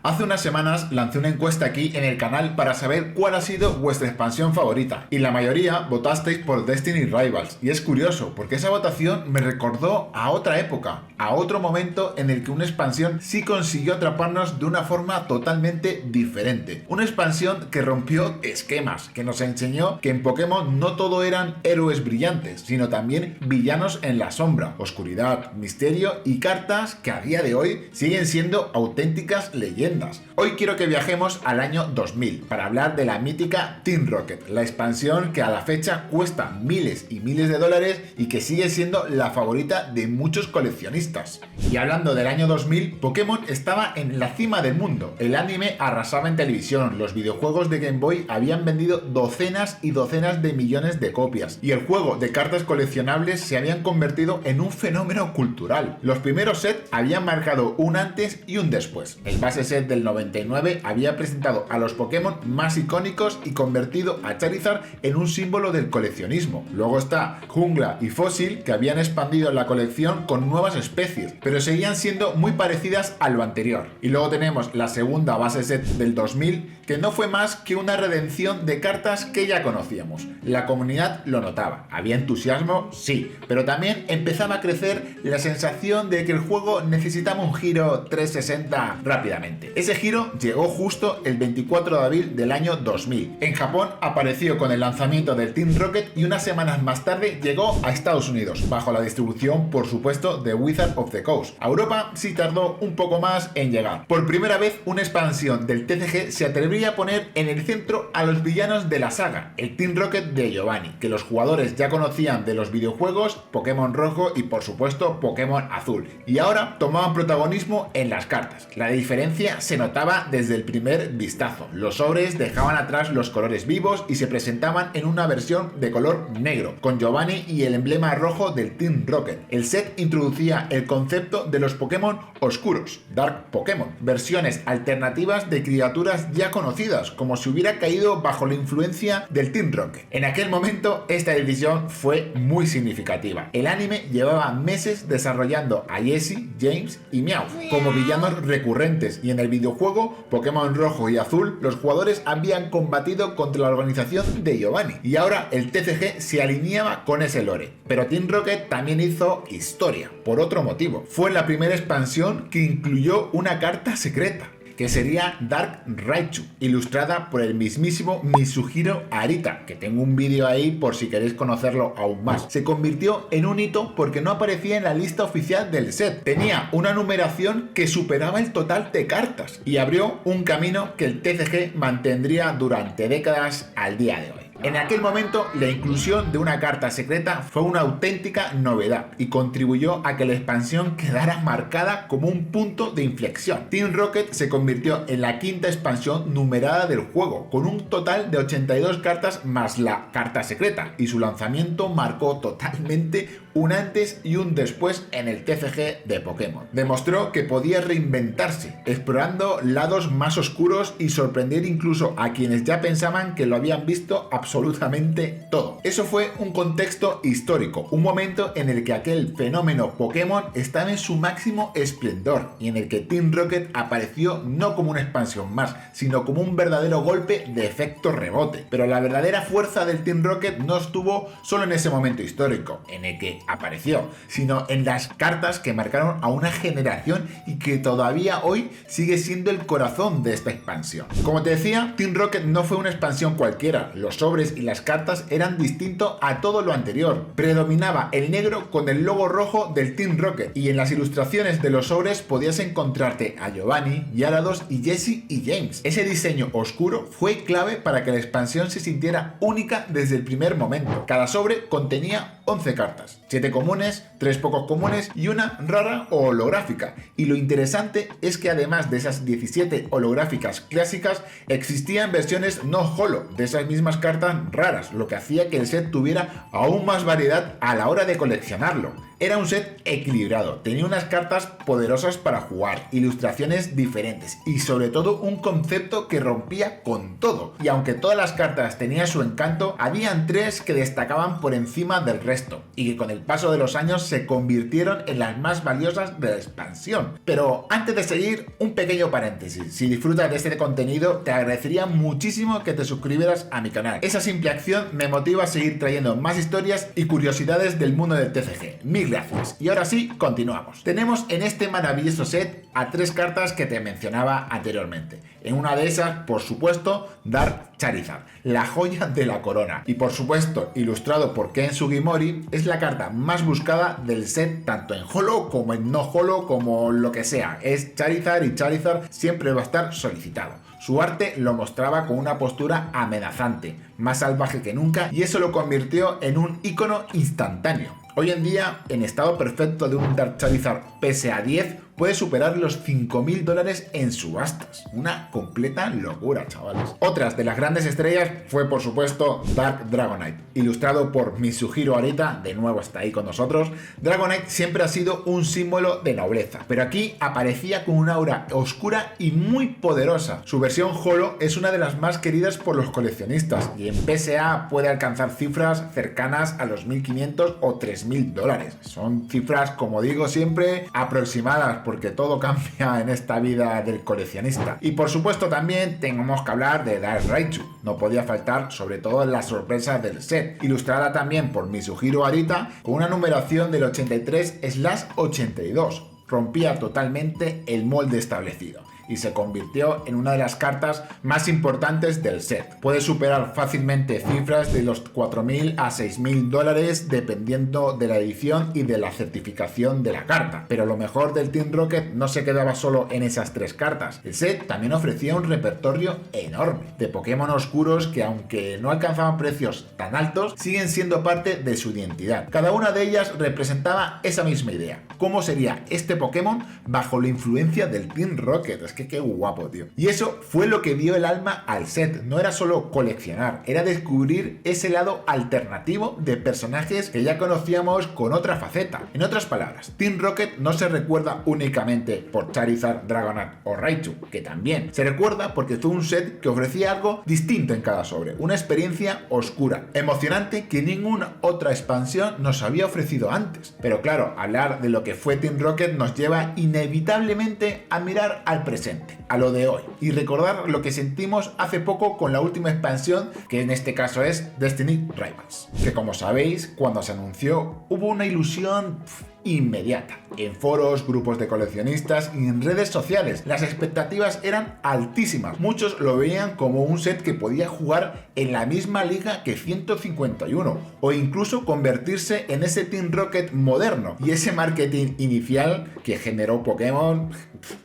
Hace unas semanas lancé una encuesta aquí en el canal para saber cuál ha sido vuestra expansión favorita y la mayoría votasteis por Destiny Rivals, y es curioso porque esa votación me recordó a otra época, a otro momento en el que una expansión sí consiguió atraparnos de una forma totalmente diferente, una expansión que rompió esquemas, que nos enseñó que en Pokémon no todo eran héroes brillantes, sino también villanos en la sombra, oscuridad, misterio y cartas que a día de hoy siguen siendo auténticas leyendas. Hoy quiero que viajemos al año 2000 para hablar de la mítica Team Rocket, la expansión que a la fecha cuesta miles y miles de dólares y que sigue siendo la favorita de muchos coleccionistas. Y hablando del año 2000, Pokémon estaba en la cima del mundo, el anime arrasaba en televisión, los videojuegos de Game Boy habían vendido docenas y docenas de millones de copias y el juego de cartas coleccionables se habían convertido en un fenómeno cultural. Los primeros sets habían marcado un antes y un después. El base set del 99 había presentado a los Pokémon más icónicos y convertido a Charizard en un símbolo del coleccionismo. Luego está Jungla y Fósil, que habían expandido la colección con nuevas especies, pero seguían siendo muy parecidas a lo anterior. Y luego tenemos la segunda base set del 2000, que no fue más que una redención de cartas que ya conocíamos. La comunidad lo notaba, había entusiasmo, sí, pero también empezaba a crecer la sensación de que el juego necesitaba un giro 360 rápidamente. Ese giro llegó justo el 24 de abril del año 2000. En Japón apareció con el lanzamiento del Team Rocket y unas semanas más tarde llegó a Estados Unidos, bajo la distribución, por supuesto, de Wizards of the Coast. A Europa sí tardó un poco más en llegar. Por primera vez, una expansión del TCG se atrevería a poner en el centro a los villanos de la saga, el Team Rocket de Giovanni, que los jugadores ya conocían de los videojuegos Pokémon Rojo y por supuesto Pokémon Azul, y ahora tomaban protagonismo en las cartas. La diferencia se notaba desde el primer vistazo. Los sobres dejaban atrás los colores vivos y se presentaban en una versión de color negro, con Giovanni y el emblema rojo del Team Rocket. El set introducía el concepto de los Pokémon oscuros, Dark Pokémon, versiones alternativas de criaturas ya conocidas, como si hubiera caído bajo la influencia del Team Rocket. En aquel momento, esta decisión fue muy significativa. El anime llevaba meses desarrollando a Jessie, James y Meowth como villanos recurrentes, y en el videojuego Pokémon Rojo y Azul los jugadores habían combatido contra la organización de Giovanni, y ahora el TCG se alineaba con ese lore. Pero Team Rocket también hizo historia, por otro motivo. Fue la primera expansión que incluyó una carta secreta, que sería Dark Raichu, ilustrada por el mismísimo Mitsuhiro Arita, que tengo un vídeo ahí por si queréis conocerlo aún más. Se convirtió en un hito porque no aparecía en la lista oficial del set. Tenía una numeración que superaba el total de cartas y abrió un camino que el TCG mantendría durante décadas al día de hoy. En aquel momento, la inclusión de una carta secreta fue una auténtica novedad y contribuyó a que la expansión quedara marcada como un punto de inflexión. Team Rocket se convirtió en la quinta expansión numerada del juego, con un total de 82 cartas más la carta secreta, y su lanzamiento marcó totalmente un antes y un después en el TCG de Pokémon. Demostró que podía reinventarse, explorando lados más oscuros y sorprender incluso a quienes ya pensaban que lo habían visto absolutamente todo. Eso fue un contexto histórico, un momento en el que aquel fenómeno Pokémon estaba en su máximo esplendor y en el que Team Rocket apareció no como una expansión más, sino como un verdadero golpe de efecto rebote. Pero la verdadera fuerza del Team Rocket no estuvo solo en ese momento histórico en el que apareció, sino en las cartas que marcaron a una generación y que todavía hoy sigue siendo el corazón de esta expansión. Como te decía, Team Rocket no fue una expansión cualquiera. Los sobres y las cartas eran distintos a todo lo anterior. Predominaba el negro con el logo rojo del Team Rocket, y en las ilustraciones de los sobres podías encontrarte a Giovanni, Gyarados y Jessie y James. Ese diseño oscuro fue clave para que la expansión se sintiera única desde el primer momento. Cada sobre contenía 11 cartas, 7 comunes, 3 pocos comunes y una rara o holográfica. Y lo interesante es que además de esas 17 holográficas clásicas, existían versiones no holo de esas mismas cartas raras, lo que hacía que el set tuviera aún más variedad a la hora de coleccionarlo. Era un set equilibrado, tenía unas cartas poderosas para jugar, ilustraciones diferentes y sobre todo un concepto que rompía con todo. Y aunque todas las cartas tenían su encanto, habían 3 que destacaban por encima del resto y que con el paso de los años se convirtieron en las más valiosas de la expansión. Pero antes de seguir, un pequeño paréntesis. Si disfrutas de este contenido, te agradecería muchísimo que te suscribieras a mi canal. Esa simple acción me motiva a seguir trayendo más historias y curiosidades del mundo del TCG. Mil gracias. Y ahora sí, continuamos. Tenemos en este maravilloso set a 3 cartas que te mencionaba anteriormente. En una de esas, por supuesto, Dark Charizard, la joya de la corona. Y por supuesto, ilustrado por Ken Sugimori, es la carta más buscada del set, tanto en holo como en no holo, como lo que sea. Es Charizard y Charizard siempre va a estar solicitado. Su arte lo mostraba con una postura amenazante, más salvaje que nunca, y eso lo convirtió en un icono instantáneo. Hoy en día, en estado perfecto de un Dark Charizard PSA 10, puede superar los $5.000 en subastas. Una completa locura, chavales. Otras de las grandes estrellas fue, por supuesto, Dark Dragonite. Ilustrado por Mitsuhiro Arita, de nuevo está ahí con nosotros. Dragonite siempre ha sido un símbolo de nobleza, pero aquí aparecía con una aura oscura y muy poderosa. Su versión holo es una de las más queridas por los coleccionistas y en PSA puede alcanzar cifras cercanas a los $1.500 o $3.000. Son cifras, como digo siempre, aproximadas, porque todo cambia en esta vida del coleccionista. Y por supuesto también tenemos que hablar de Dark Raichu. No podía faltar, sobre todo en la sorpresa del set, ilustrada también por Mitsuhiro Arita con una numeración del 83/82. Rompía totalmente el molde establecido y se convirtió en una de las cartas más importantes del set. Puede superar fácilmente cifras de los $4.000 a $6.000 dependiendo de la edición y de la certificación de la carta. Pero lo mejor del Team Rocket no se quedaba solo en esas 3 cartas. El set también ofrecía un repertorio enorme de Pokémon oscuros que, aunque no alcanzaban precios tan altos, siguen siendo parte de su identidad. Cada una de ellas representaba esa misma idea. ¿Cómo sería este Pokémon bajo la influencia del Team Rocket? Es que qué guapo, tío. Y eso fue lo que dio el alma al set. No era solo coleccionar, era descubrir ese lado alternativo de personajes que ya conocíamos con otra faceta. En otras palabras, Team Rocket no se recuerda únicamente por Charizard, Dragonite o Raichu, que también se recuerda porque fue un set que ofrecía algo distinto en cada sobre, una experiencia oscura, emocionante que ninguna otra expansión nos había ofrecido antes. Pero claro, hablar de lo que fue Team Rocket nos lleva inevitablemente a mirar al presente, a lo de hoy, y recordar lo que sentimos hace poco con la última expansión, que en este caso es Destiny Rivals, que como sabéis, cuando se anunció hubo una ilusión inmediata. En foros, grupos de coleccionistas y en redes sociales las expectativas eran altísimas. Muchos lo veían como un set que podía jugar en la misma liga que 151 o incluso convertirse en ese Team Rocket moderno, y ese marketing inicial que generó Pokémon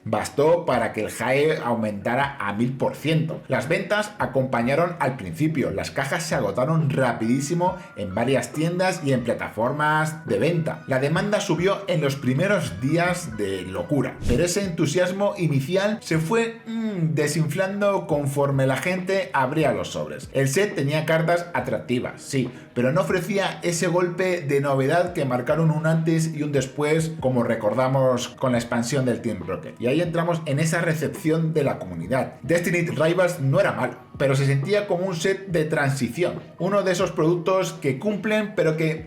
bastó para que el hype aumentara a 1000%. Las ventas acompañaron al principio, las cajas se agotaron rapidísimo en varias tiendas y en plataformas de venta. La demanda subió en los primeros días de locura, pero ese entusiasmo inicial se fue desinflando conforme la gente abría los sobres. El set tenía cartas atractivas, sí, pero no ofrecía ese golpe de novedad que marcaron un antes y un después, como recordamos con la expansión del Team Rocket. Y ahí entramos en esa recepción de la comunidad. Destiny Rivals no era malo, pero se sentía como un set de transición, uno de esos productos que cumplen pero que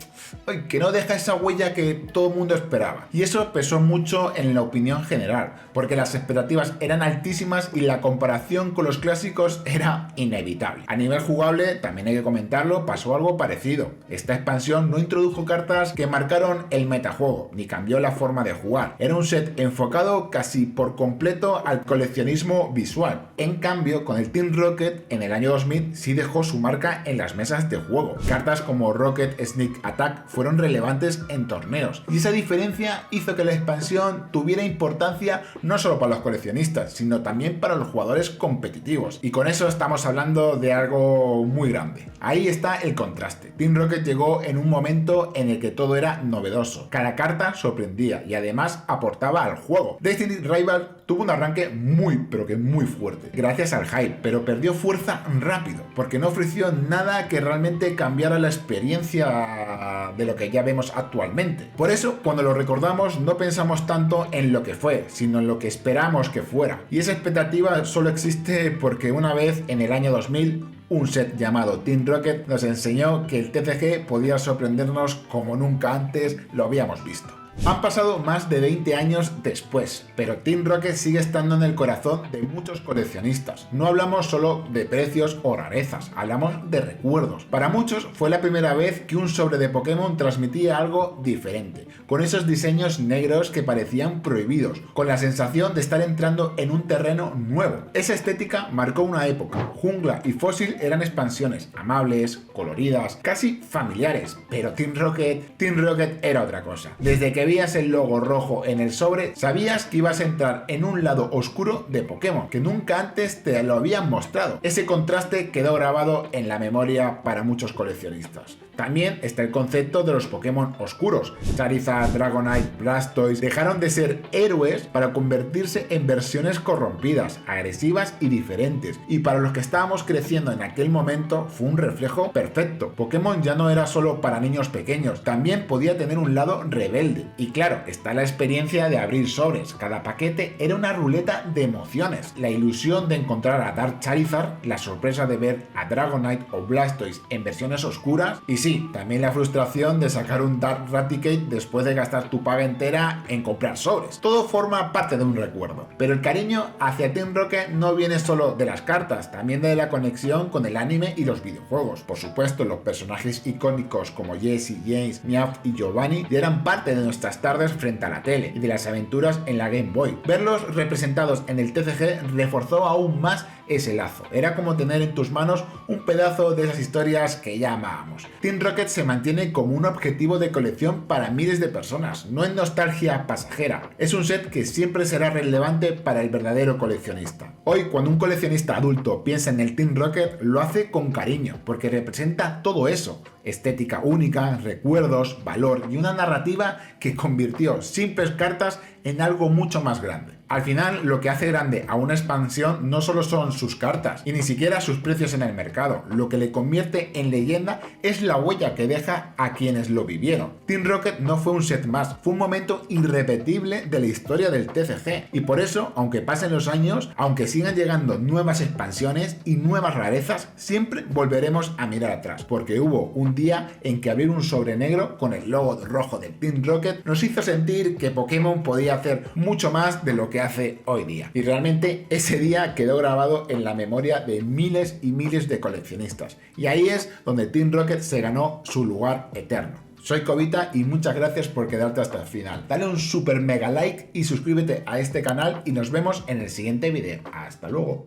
no deja esa huella que todo el mundo esperaba. Y eso pesó mucho en la opinión general, porque las expectativas eran altísimas y la comparación con los clásicos era inevitable. A nivel jugable, también hay que comentarlo, pasó algo parecido. Esta expansión no introdujo cartas que marcaron el metajuego, ni cambió la forma de jugar. Era un set enfocado casi por completo al coleccionismo visual. En cambio, con el Team Rocket, en el año 2000 sí dejó su marca en las mesas de juego. Cartas como Rocket Sneak Attack fueron relevantes en torneos, y esa diferencia hizo que la expansión tuviera importancia no solo para los coleccionistas, sino también para los jugadores competitivos. Y con eso estamos hablando de algo muy grande. Ahí está el contraste. Team Rocket llegó en un momento en el que todo era novedoso. Cada carta sorprendía y además aportaba al juego. Destiny Rival tuvo un arranque muy, pero que muy fuerte, gracias al hype, pero perdió fuerza fuerza rápido, porque no ofreció nada que realmente cambiara la experiencia de lo que ya vemos actualmente. Por eso, cuando lo recordamos, no pensamos tanto en lo que fue, sino en lo que esperamos que fuera. Y esa expectativa solo existe porque una vez, en el año 2000, un set llamado Team Rocket nos enseñó que el TCG podía sorprendernos como nunca antes lo habíamos visto. Han pasado más de 20 años después, pero Team Rocket sigue estando en el corazón de muchos coleccionistas. No hablamos solo de precios o rarezas, hablamos de recuerdos. Para muchos fue la primera vez que un sobre de Pokémon transmitía algo diferente, con esos diseños negros que parecían prohibidos, con la sensación de estar entrando en un terreno nuevo. Esa estética marcó una época. Jungla y Fósil eran expansiones amables, coloridas, casi familiares, pero Team Rocket era otra cosa. Desde que veías el logo rojo en el sobre, sabías que ibas a entrar en un lado oscuro de Pokémon, que nunca antes te lo habían mostrado. Ese contraste quedó grabado en la memoria para muchos coleccionistas. También está el concepto de los Pokémon oscuros. Charizard, Dragonite, Blastoise dejaron de ser héroes para convertirse en versiones corrompidas, agresivas y diferentes. Y para los que estábamos creciendo en aquel momento fue un reflejo perfecto. Pokémon ya no era solo para niños pequeños, también podía tener un lado rebelde. Y claro, está la experiencia de abrir sobres. Cada paquete era una ruleta de emociones. La ilusión de encontrar a Dark Charizard, la sorpresa de ver a Dragonite o Blastoise en versiones oscuras y sí, también la frustración de sacar un Dark Raticate después de gastar tu paga entera en comprar sobres. Todo forma parte de un recuerdo. Pero el cariño hacia Team Rocket no viene solo de las cartas, también de la conexión con el anime y los videojuegos. Por supuesto, los personajes icónicos como Jessie, James, Meowth y Giovanni ya eran parte de nuestras tardes frente a la tele y de las aventuras en la Game Boy. Verlos representados en el TCG reforzó aún más ese lazo. Era como tener en tus manos un pedazo de esas historias que ya amábamos. Team Rocket se mantiene como un objetivo de colección para miles de personas, no es nostalgia pasajera. Es un set que siempre será relevante para el verdadero coleccionista. Hoy, cuando un coleccionista adulto piensa en el Team Rocket, lo hace con cariño, porque representa todo eso. Estética única, recuerdos, valor y una narrativa que convirtió simples cartas en algo mucho más grande. Al final, lo que hace grande a una expansión no solo son sus cartas y ni siquiera sus precios en el mercado. Lo que le convierte en leyenda es la huella que deja a quienes lo vivieron. Team Rocket no fue un set más, fue un momento irrepetible de la historia del TCG. Y por eso, aunque pasen los años, aunque sigan llegando nuevas expansiones y nuevas rarezas, siempre volveremos a mirar atrás, porque hubo un día en que abrir un sobre negro con el logo rojo del Team Rocket nos hizo sentir que Pokémon podía hacer mucho más de lo que hace hoy día. Y realmente ese día quedó grabado en la memoria de miles y miles de coleccionistas. Y ahí es donde Team Rocket se ganó su lugar eterno. Soy Cobita y muchas gracias por quedarte hasta el final. Dale un super mega like y suscríbete a este canal y nos vemos en el siguiente vídeo. Hasta luego.